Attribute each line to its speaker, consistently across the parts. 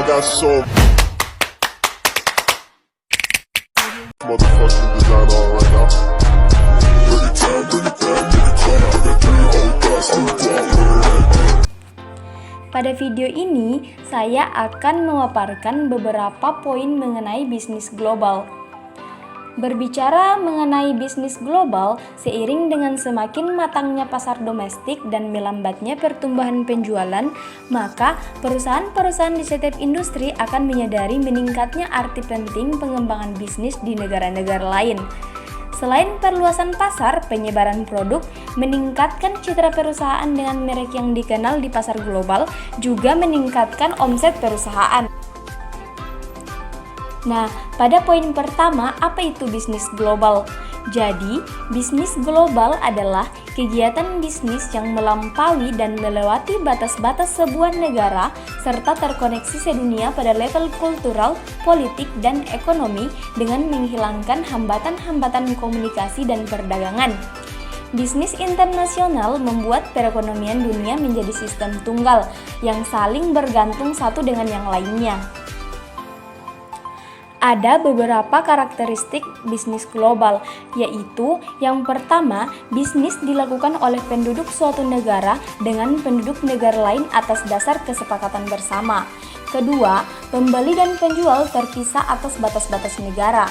Speaker 1: got so motherfucking design on right now. Bring it down, bring it down, bring it down. I got 3 old guys,
Speaker 2: Pada video ini, saya akan memaparkan beberapa poin mengenai bisnis global. Berbicara mengenai bisnis global, seiring dengan semakin matangnya pasar domestik dan melambatnya pertumbuhan penjualan, maka perusahaan-perusahaan di setiap industri akan menyadari meningkatnya arti penting pengembangan bisnis di negara-negara lain. Selain perluasan pasar, penyebaran produk, meningkatkan citra perusahaan dengan merek yang dikenal di pasar global, juga meningkatkan omset perusahaan. Nah, pada poin pertama, apa itu bisnis global? Jadi, bisnis global adalah kegiatan bisnis yang melampaui dan melewati batas-batas sebuah negara serta terkoneksi sedunia pada level kultural, politik, dan ekonomi dengan menghilangkan hambatan-hambatan komunikasi dan perdagangan. Bisnis internasional membuat perekonomian dunia menjadi sistem tunggal yang saling bergantung satu dengan yang lainnya. Ada beberapa karakteristik bisnis global, yaitu yang pertama, bisnis dilakukan oleh penduduk suatu negara dengan penduduk negara lain atas dasar kesepakatan bersama. Kedua, pembeli dan penjual terpisah atas batas-batas negara.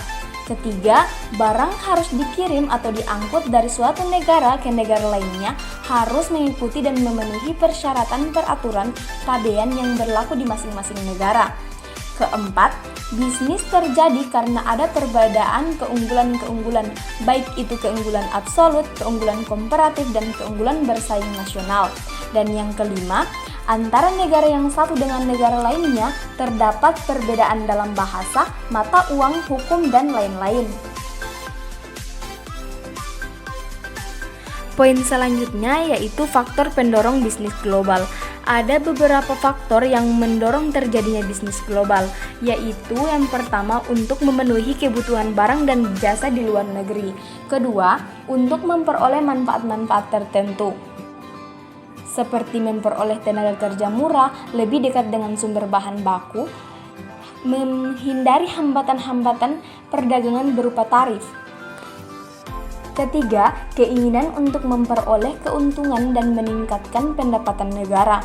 Speaker 2: Ketiga, barang harus dikirim atau diangkut dari suatu negara ke negara lainnya harus mengikuti dan memenuhi persyaratan peraturan pabean yang berlaku di masing-masing negara. Keempat, bisnis terjadi karena ada perbedaan keunggulan-keunggulan, baik itu keunggulan absolut, keunggulan komparatif, dan keunggulan bersaing nasional. Dan yang kelima, antara negara yang satu dengan negara lainnya terdapat perbedaan dalam bahasa, mata uang, hukum, dan lain-lain. Poin selanjutnya yaitu faktor pendorong bisnis global. Ada beberapa faktor yang mendorong terjadinya bisnis global, yaitu yang pertama untuk memenuhi kebutuhan barang dan jasa di luar negeri. Kedua, untuk memperoleh manfaat-manfaat tertentu, seperti memperoleh tenaga kerja murah, lebih dekat dengan sumber bahan baku, menghindari hambatan-hambatan perdagangan berupa tarif. Ketiga, keinginan untuk memperoleh keuntungan dan meningkatkan pendapatan negara.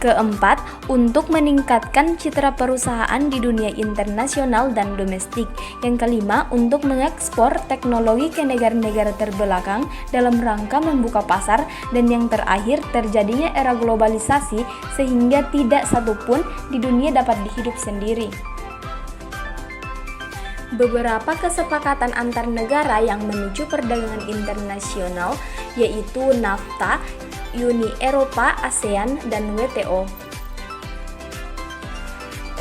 Speaker 2: Keempat, untuk meningkatkan citra perusahaan di dunia internasional dan domestik. Yang kelima, untuk mengekspor teknologi ke negara-negara terbelakang dalam rangka membuka pasar. Dan yang terakhir, terjadinya era globalisasi sehingga tidak satupun di dunia dapat dihidup sendiri. Beberapa kesepakatan antar negara yang memicu perdagangan internasional yaitu NAFTA, Uni Eropa, ASEAN, dan WTO.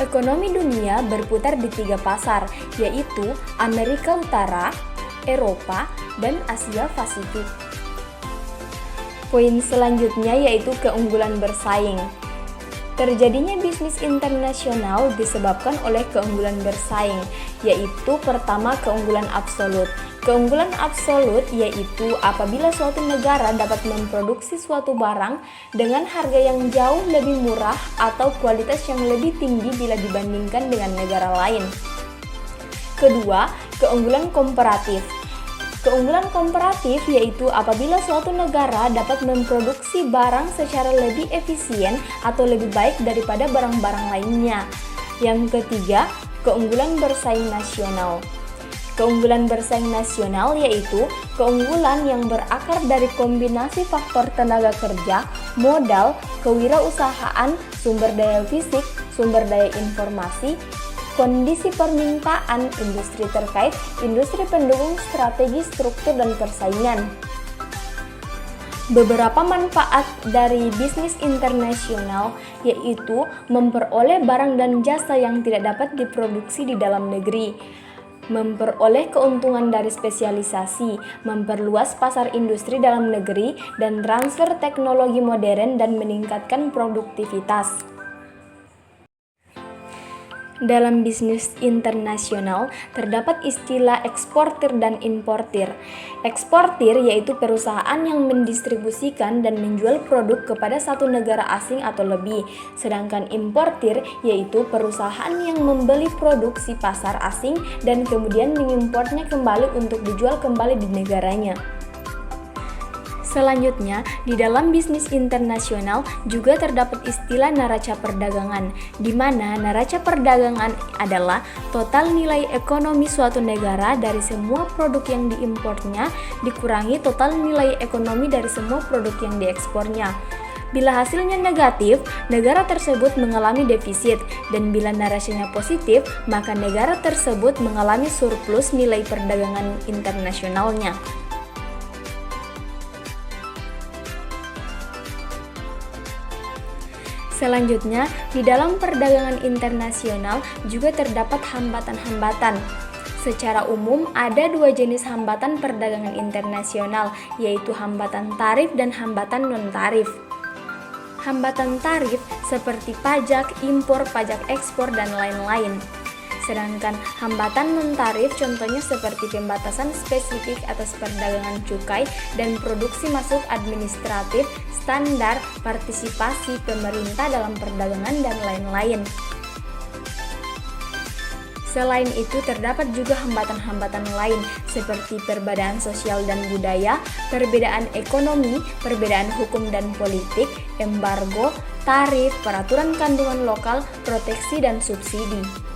Speaker 2: Ekonomi dunia berputar di 3 pasar, yaitu Amerika Utara, Eropa, dan Asia Pasifik. Poin selanjutnya yaitu keunggulan bersaing. Terjadinya bisnis internasional disebabkan oleh keunggulan bersaing, yaitu pertama keunggulan absolut. Keunggulan absolut yaitu apabila suatu negara dapat memproduksi suatu barang dengan harga yang jauh lebih murah atau kualitas yang lebih tinggi bila dibandingkan dengan negara lain. Kedua, keunggulan komparatif. Keunggulan komparatif yaitu apabila suatu negara dapat memproduksi barang secara lebih efisien atau lebih baik daripada barang-barang lainnya. Yang ketiga, keunggulan bersaing nasional. Keunggulan bersaing nasional yaitu keunggulan yang berakar dari kombinasi faktor tenaga kerja, modal, kewirausahaan, sumber daya fisik, sumber daya informasi, kondisi permintaan, industri terkait, industri pendukung, strategi, struktur, dan persaingan. Beberapa manfaat dari bisnis internasional yaitu memperoleh barang dan jasa yang tidak dapat diproduksi di dalam negeri, memperoleh keuntungan dari spesialisasi, memperluas pasar industri dalam negeri, dan transfer teknologi modern dan meningkatkan produktivitas. Dalam bisnis internasional, terdapat istilah eksportir dan importir. Eksportir yaitu perusahaan yang mendistribusikan dan menjual produk kepada satu negara asing atau lebih, sedangkan importir yaitu perusahaan yang membeli produksi pasar asing dan kemudian mengimportnya kembali untuk dijual kembali di negaranya. Selanjutnya, di dalam bisnis internasional juga terdapat istilah neraca perdagangan, di mana neraca perdagangan adalah total nilai ekonomi suatu negara dari semua produk yang diimportnya dikurangi total nilai ekonomi dari semua produk yang diekspornya. Bila hasilnya negatif, negara tersebut mengalami defisit, dan bila narasinya positif, maka negara tersebut mengalami surplus nilai perdagangan internasionalnya. Selanjutnya, di dalam perdagangan internasional juga terdapat hambatan-hambatan. Secara umum, ada dua jenis hambatan perdagangan internasional, yaitu hambatan tarif dan hambatan non-tarif. Hambatan tarif seperti pajak, impor, pajak ekspor, dan lain-lain. Sedangkan hambatan non-tarif contohnya seperti pembatasan spesifik atas perdagangan cukai dan produksi masuk administratif, standar, partisipasi pemerintah dalam perdagangan, dan lain-lain. Selain itu, terdapat juga hambatan-hambatan lain seperti perbedaan sosial dan budaya, perbedaan ekonomi, perbedaan hukum dan politik, embargo, tarif, peraturan kandungan lokal, proteksi, dan subsidi.